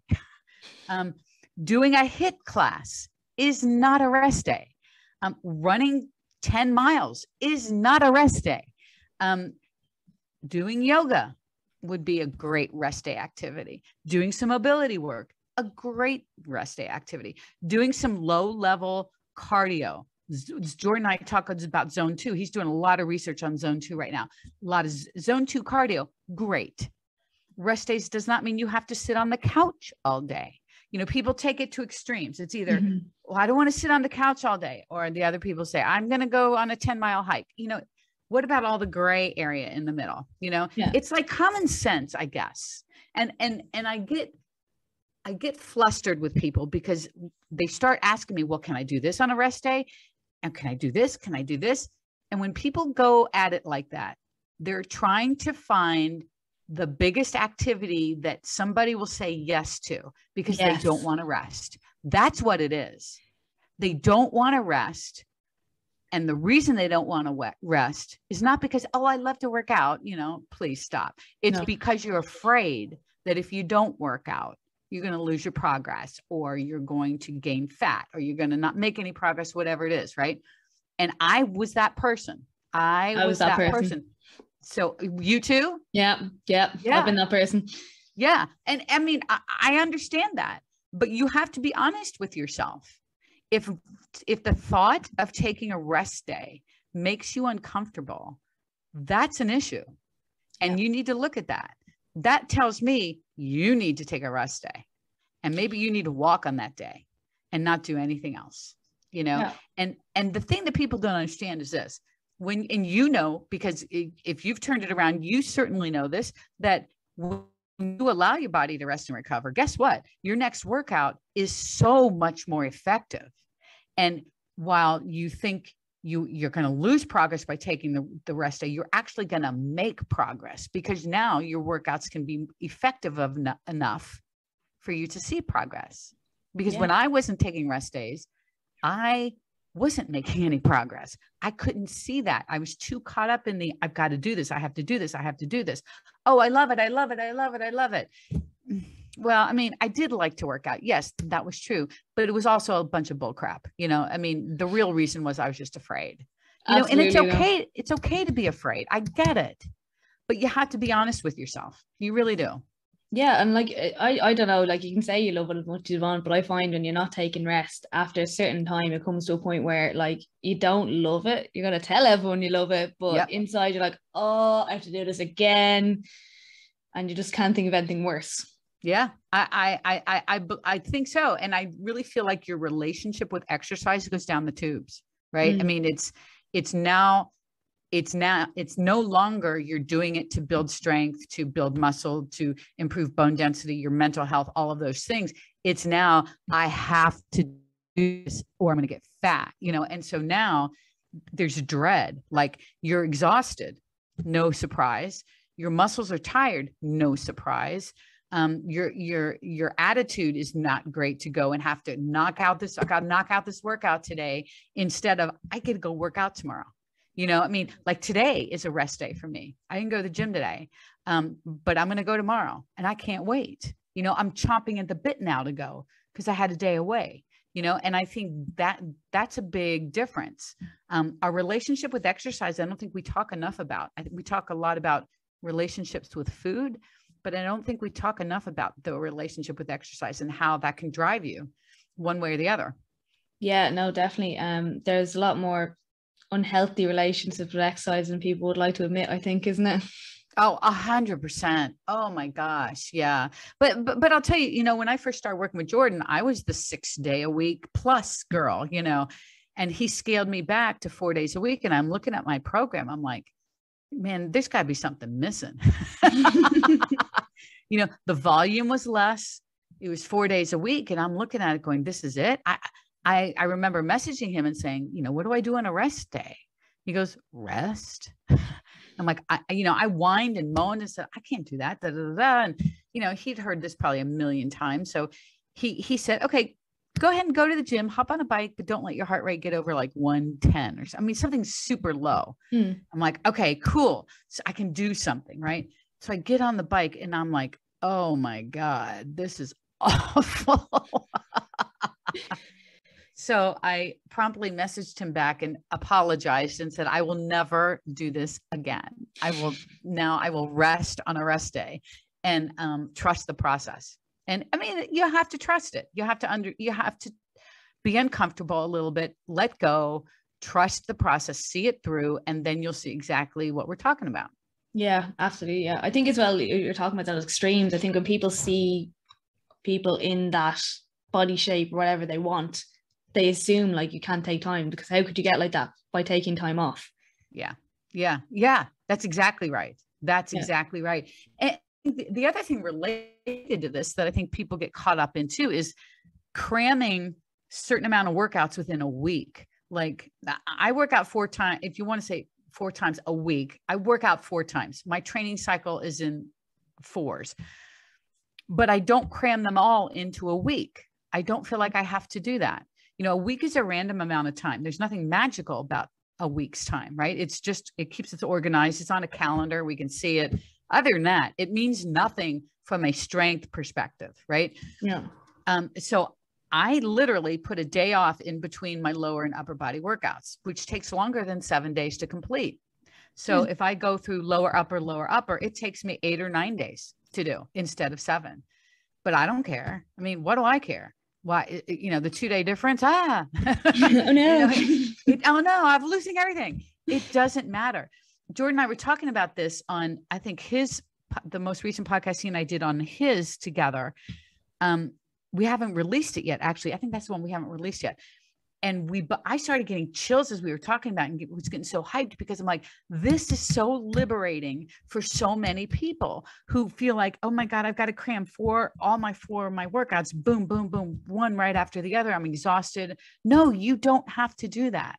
Doing a HIIT class is not a rest day. Running 10 miles is not a rest day. Doing yoga would be a great rest day activity. Doing some mobility work, a great rest day activity. Doing some low-level cardio. Jordan and I talk about zone 2. He's doing a lot of research on zone 2 right now. A lot of zone 2 cardio, great. Rest days does not mean you have to sit on the couch all day. You know, people take it to extremes. It's either, well, I don't want to sit on the couch all day. Or the other people say, I'm going to go on a 10-mile hike. You know, what about all the gray area in the middle? You know, It's like common sense, I guess. And I get flustered with people because they start asking me, well, can I do this on a rest day? And can I do this? Can I do this? And when people go at it like that, they're trying to find the biggest activity that somebody will say yes to because they don't want to rest. That's what it is. They don't want to rest. And the reason they don't want to rest is not because, oh, I love to work out, please stop. It's because you're afraid that if you don't work out, you're going to lose your progress, or you're going to gain fat, or you're going to not make any progress, whatever it is. Right. And I was that person. I was that person. So you too? Yeah. I've been that person. Yeah. And I mean, I understand that, but you have to be honest with yourself. If the thought of taking a rest day makes you uncomfortable, that's an issue. And you need to look at that. That tells me you need to take a rest day, and maybe you need to walk on that day and not do anything else, and the thing that people don't understand is this, because if you've turned it around, you certainly know this, that when you allow your body to rest and recover, guess what? Your next workout is so much more effective. And while you think you're going to lose progress by taking the rest day, you're actually going to make progress, because now your workouts can be effective enough for you to see progress. Because when I wasn't taking rest days, I wasn't making any progress. I couldn't see that. I was too caught up in I've got to do this. I have to do this. I have to do this. Oh, I love it. I love it. I love it. I love it. Well, I mean, I did like to work out. Yes, that was true, but it was also a bunch of bull crap. I mean, the real reason was I was just afraid, and it's okay. It's okay to be afraid. I get it, but you have to be honest with yourself. You really do. Yeah. And like, I don't know, like you can say you love it as much as you want, but I find when you're not taking rest after a certain time, it comes to a point where like you don't love it. You're going to tell everyone you love it, but inside you're like, oh, I have to do this again. And you just can't think of anything worse. Yeah, I think so. And I really feel like your relationship with exercise goes down the tubes, right? I mean, it's no longer you're doing it to build strength, to build muscle, to improve bone density, your mental health, all of those things. It's now I have to do this or I'm going to get fat, And so now there's dread, like you're exhausted, no surprise. Your muscles are tired, no surprise. Your attitude is not great to go and have to knock out this workout today instead of I get to go work out tomorrow. I mean, like today is a rest day for me. I didn't go to the gym today, but I'm going to go tomorrow and I can't wait. I'm chomping at the bit now to go because I had a day away, and I think that's a big difference. Our relationship with exercise, I don't think we talk enough about. I think we talk a lot about relationships with food, but I don't think we talk enough about the relationship with exercise and how that can drive you one way or the other. Yeah, no, definitely. There's a lot more unhealthy relationships with exercise than people would like to admit, I think, isn't it? Oh, 100%. Oh my gosh. Yeah. But I'll tell you, when I first started working with Jordan, I was the 6 day a week plus girl, and he scaled me back to 4 days a week. And I'm looking at my program. I'm like, man, there's gotta be something missing. The volume was less. It was 4 days a week. And I'm looking at it going, this is it. I remember messaging him and saying, what do I do on a rest day? He goes, rest. I'm like, I whined and moaned and said, I can't do that. Da, da, da, da. And, he'd heard this probably a million times. So he said, okay, go ahead and go to the gym, hop on a bike, but don't let your heart rate get over like 110 or something. I mean, something super low. I'm like, okay, cool. So I can do something. Right. So I get on the bike and I'm like, oh my God, this is awful. So I promptly messaged him back and apologized and said, I will never do this again. I will rest on a rest day and trust the process. And I mean, you have to trust it. You have to be uncomfortable a little bit, let go, trust the process, see it through, and then you'll see exactly what we're talking about. Yeah, absolutely. Yeah. I think as well, you're talking about those extremes. I think when people see people in that body shape or whatever they want, they assume like you can't take time, because how could you get like that by taking time off? Yeah. That's exactly right. Exactly right. And the other thing related to this that I think people get caught up in too is cramming certain amount of workouts within a week. Like I work out 4 times. If you want to say 4 times a week, I work out 4 times. My training cycle is in 4s, but I don't cram them all into a week. I don't feel like I have to do that. A week is a random amount of time. There's nothing magical about a week's time, right? It keeps us organized. It's on a calendar. We can see it. Other than that, it means nothing from a strength perspective, right? Yeah. So I literally put a day off in between my lower and upper body workouts, which takes longer than 7 days to complete. So if I go through lower, upper, it takes me 8 or 9 days to do instead of 7. But I don't care. I mean, what do I care? Why, the 2-day difference? Oh no. Oh no, I'm losing everything. It doesn't matter. Jordan and I were talking about this on, I think the most recent podcast he and I did on his together. We haven't released it yet. Actually, I think that's the one we haven't released yet. And I started getting chills as we were talking about, and was getting so hyped because I'm like, this is so liberating for so many people who feel like, oh my God, I've got to cram all my four of my workouts, boom, boom, boom, one right after the other. I'm exhausted. No, you don't have to do that.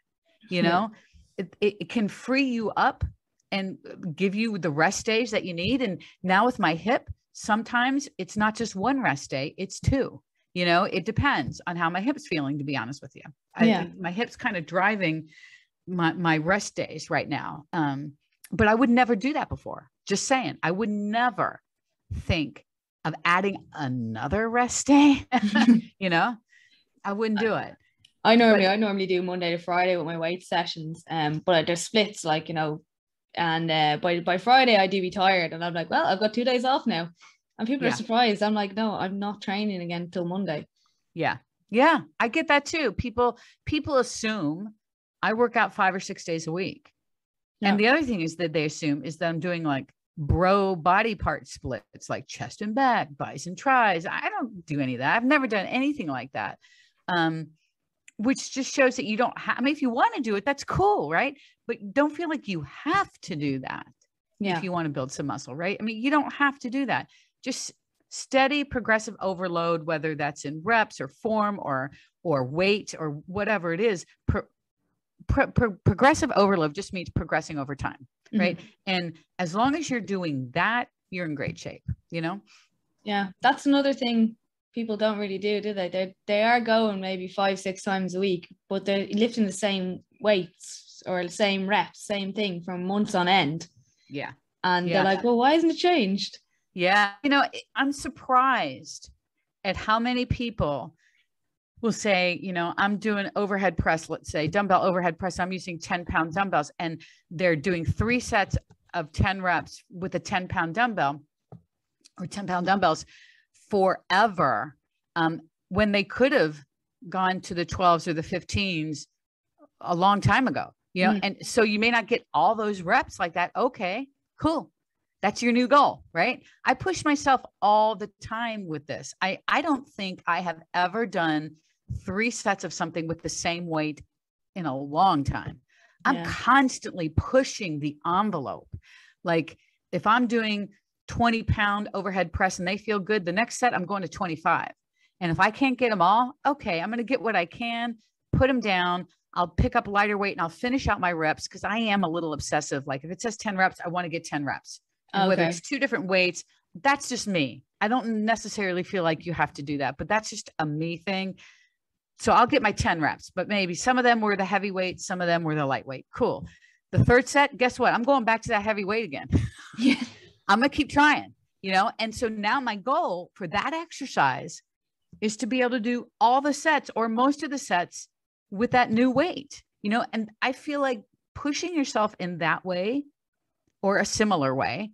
It can free you up and give you the rest days that you need. And now with my hip, sometimes it's not just one rest day, it's 2. It depends on how my hip's feeling, to be honest with you. My hip's kind of driving my rest days right now. But I would never do that before. Just saying, I would never think of adding another rest day. I wouldn't do it. I normally do Monday to Friday with my weight sessions. But there's splits, and by Friday I do be tired, and I'm like, well, I've got 2 days off now. And people are surprised. I'm like, no, I'm not training again till Monday. Yeah. Yeah. I get that too. People assume I work out 5 or 6 days a week. Yeah. And the other thing is that they assume is that I'm doing like bro body part splits, like chest and back, bis and tris. I don't do any of that. I've never done anything like that. Which just shows that you don't have, if you want to do it, that's cool. Right. But don't feel like you have to do that. If you want to build some muscle, right? You don't have to do that. Just steady progressive overload, whether that's in reps or form or weight or whatever it is. Progressive overload just means progressing over time, right? Mm-hmm. And as long as you're doing that, you're in great shape, Yeah, that's another thing people don't really do they? They are going maybe 5-6 times a week, but they're lifting the same weights or the same reps, same thing from months on end. Yeah. And they're like, well, why hasn't it changed? Yeah. I'm surprised at how many people will say, I'm doing overhead press, let's say dumbbell overhead press. I'm using 10-pound dumbbells, and they're doing 3 sets of 10 reps with a 10-pound dumbbell or 10-pound dumbbells forever. When they could have gone to the 12s or the 15s a long time ago, and so you may not get all those reps like that. Okay, cool. That's your new goal, right? I push myself all the time with this. I don't think I have ever done 3 sets of something with the same weight in a long time. I'm constantly pushing the envelope. Like if I'm doing 20-pound overhead press and they feel good, the next set I'm going to 25. And if I can't get them all, okay, I'm going to get what I can, put them down. I'll pick up lighter weight and I'll finish out my reps because I am a little obsessive. Like if it says 10 reps, I want to get 10 reps. And whether it's 2 different weights, that's just me. I don't necessarily feel like you have to do that, but that's just a me thing. So I'll get my 10 reps, but maybe some of them were the heavy weights, some of them were the lightweight. Cool. The 3rd set, guess what? I'm going back to that heavy weight again. Yeah. I'm going to keep trying, And so now my goal for that exercise is to be able to do all the sets or most of the sets with that new weight, and I feel like pushing yourself in that way or a similar way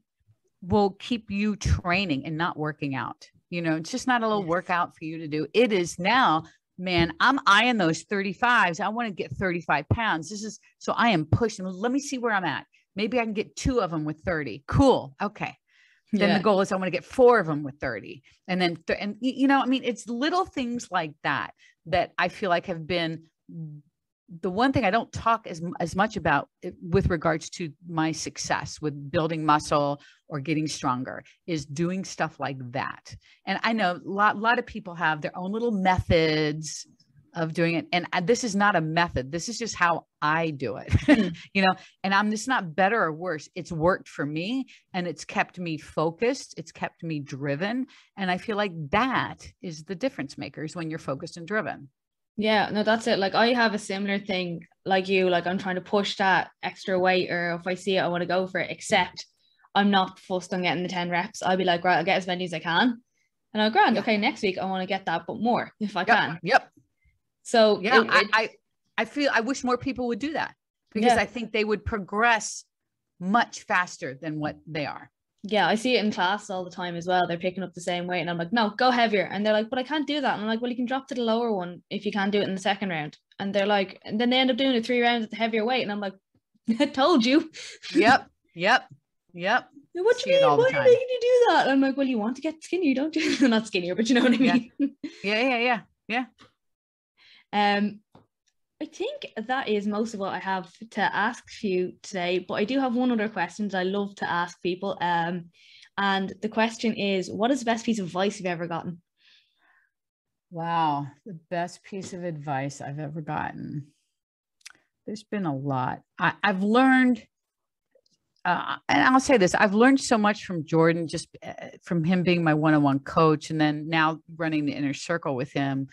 will keep you training and not working out. It's just not a little workout for you to do. It is now, man, I'm eyeing those 35s. I want to get 35 pounds. So I am pushing. Let me see where I'm at. Maybe I can get 2 of them with 30. Cool. Okay. Then the goal is I want to get 4 of them with 30. And then, it's little things like that I feel like have been the one thing I don't talk as much about with regards to my success with building muscle or getting stronger is doing stuff like that. And I know a lot of people have their own little methods of doing it. And this is not a method. This is just how I do it, and it's not better or worse. It's worked for me and it's kept me focused. It's kept me driven. And I feel like that is the difference makers when you're focused and driven. Yeah, no, that's it. Like I have a similar thing like you, like I'm trying to push that extra weight, or if I see it, I want to go for it, except I'm not fussed on getting the 10 reps. I'll be like, right, I'll get as many as I can. And I'll grand, Yeah. okay, next week I want to get that, but more if I Yep. can. Yep. So Yeah. I feel, I wish more people would do that, because yeah. I think they would progress much faster than what they are. Yeah, I see it in class all the time as well. They're picking up the same weight, and I'm like, no, go heavier. And they're like, but I can't do that. And I'm like, well, you can drop to the lower one if you can't do it in the second round. And they're like, and then they end up doing it 3 rounds at the heavier weight. And I'm like, I told you. Yep. Yep. Yep. What do See you it mean? all the Why are you time. making you do that? And I'm like, well, you want to get skinnier, don't you? Not skinnier, but you know what I mean. Yeah. I think that is most of what I have to ask you today, but I do have one other question that I love to ask people. And the question is, what is the best piece of advice you've ever gotten? Wow. The best piece of advice I've ever gotten. There's been a lot. I've learned, and I'll say this, I've learned so much from Jordan, just from him being my one-on-one coach, and then now running the inner circle with him.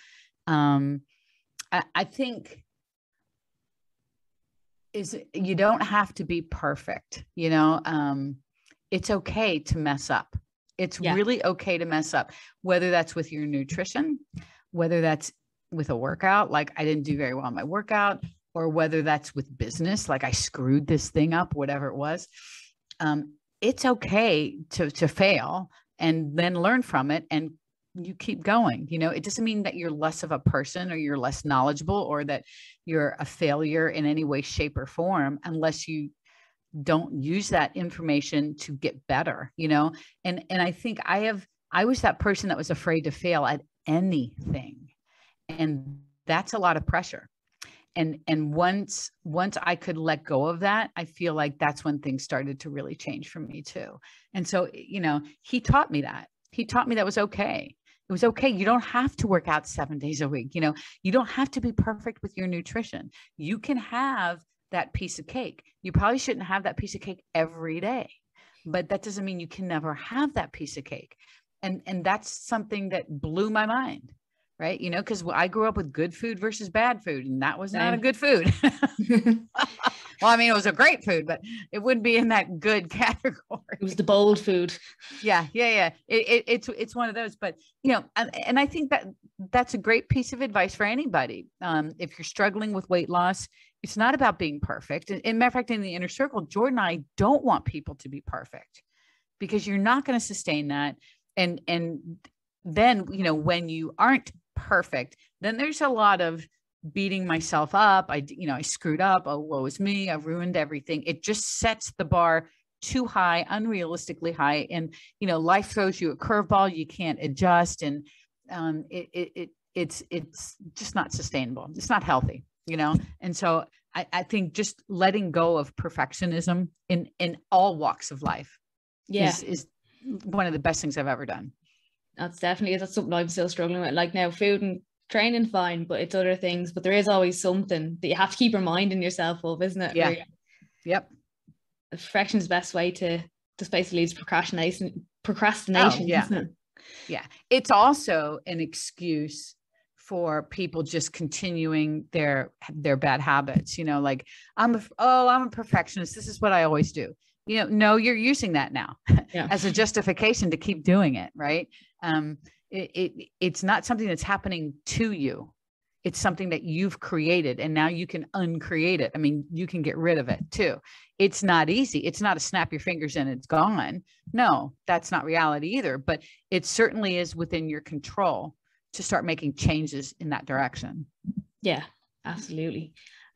I think you don't have to be perfect. It's okay to mess up. It's really okay to mess up, whether that's with your nutrition, whether that's with a workout, like I didn't do very well in my workout, or whether that's with business, like I screwed this thing up, whatever it was. It's okay to fail and then learn from it, and you keep going. It doesn't mean that you're less of a person, or you're less knowledgeable, or that you're a failure in any way, shape, or form, unless you don't use that information to get better, and I think I was that person that was afraid to fail at anything. And that's a lot of pressure. And once I could let go of that, I feel like that's when things started to really change for me too. And so, he taught me that. He taught me that was okay. It was okay. You don't have to work out 7 days a week. You don't have to be perfect with your nutrition. You can have that piece of cake. You probably shouldn't have that piece of cake every day, but that doesn't mean you can never have that piece of cake. And that's something that blew my mind, right? Because I grew up with good food versus bad food, and that was not a good food. Well, I mean, it was a great food, but it wouldn't be in that good category. It was the bold food. Yeah. It's one of those, but and I think that's a great piece of advice for anybody. If you're struggling with weight loss, it's not about being perfect. And matter of fact, in the inner circle, Jordan and I don't want people to be perfect, because you're not going to sustain that. And then, when you aren't perfect, then there's a lot of beating myself up. I screwed up. Oh, woe is me. I ruined everything. It just sets the bar too high, unrealistically high. And, life throws you a curveball. You can't adjust. And it's just not sustainable. It's not healthy, And so I think just letting go of perfectionism in all walks of life is one of the best things I've ever done. That's something I'm still struggling with. Like now, food and training, fine, but it's other things. But there is always something that you have to keep reminding yourself of, isn't it? Yeah. Yep. Perfection is the best way to just basically use procrastination. Oh, yeah. Isn't it? Yeah. It's also an excuse for people just continuing their bad habits. Like I'm a perfectionist. This is what I always do. No, you're using that now as a justification to keep doing it. Right. It's not something that's happening to you. It's something that you've created, and now you can uncreate it. I mean, you can get rid of it too. It's not easy. It's not a snap your fingers and it's gone. No, that's not reality either, but it certainly is within your control to start making changes in that direction. Yeah, absolutely.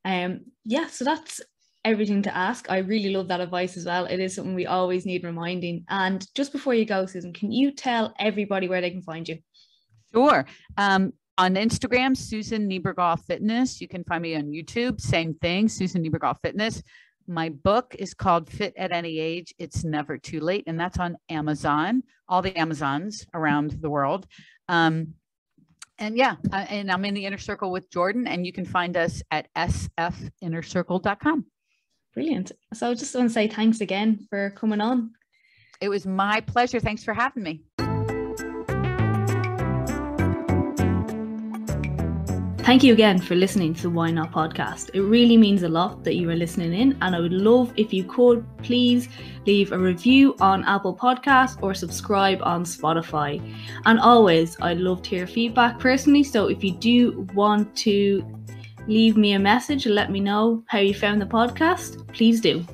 So that's everything to ask. I really love that advice as well. It is something we always need reminding. And just before you go, Susan, can you tell everybody where they can find you? Sure. On Instagram, Susan Niebergall Fitness. You can find me on YouTube. Same thing, Susan Niebergall Fitness. My book is called Fit at Any Age. It's Never Too Late. And that's on Amazon, all the Amazons around the world. And I'm in the Inner Circle with Jordan, and you can find us at sfinnercircle.com. Brilliant. So I just want to say thanks again for coming on. It was my pleasure. Thanks for having me. Thank you again for listening to the Why Not podcast. It really means a lot that you are listening in, and I would love if you could please leave a review on Apple Podcasts or subscribe on Spotify. And always, I'd love to hear feedback personally, so if you do want to leave me a message and let me know how you found the podcast, please do.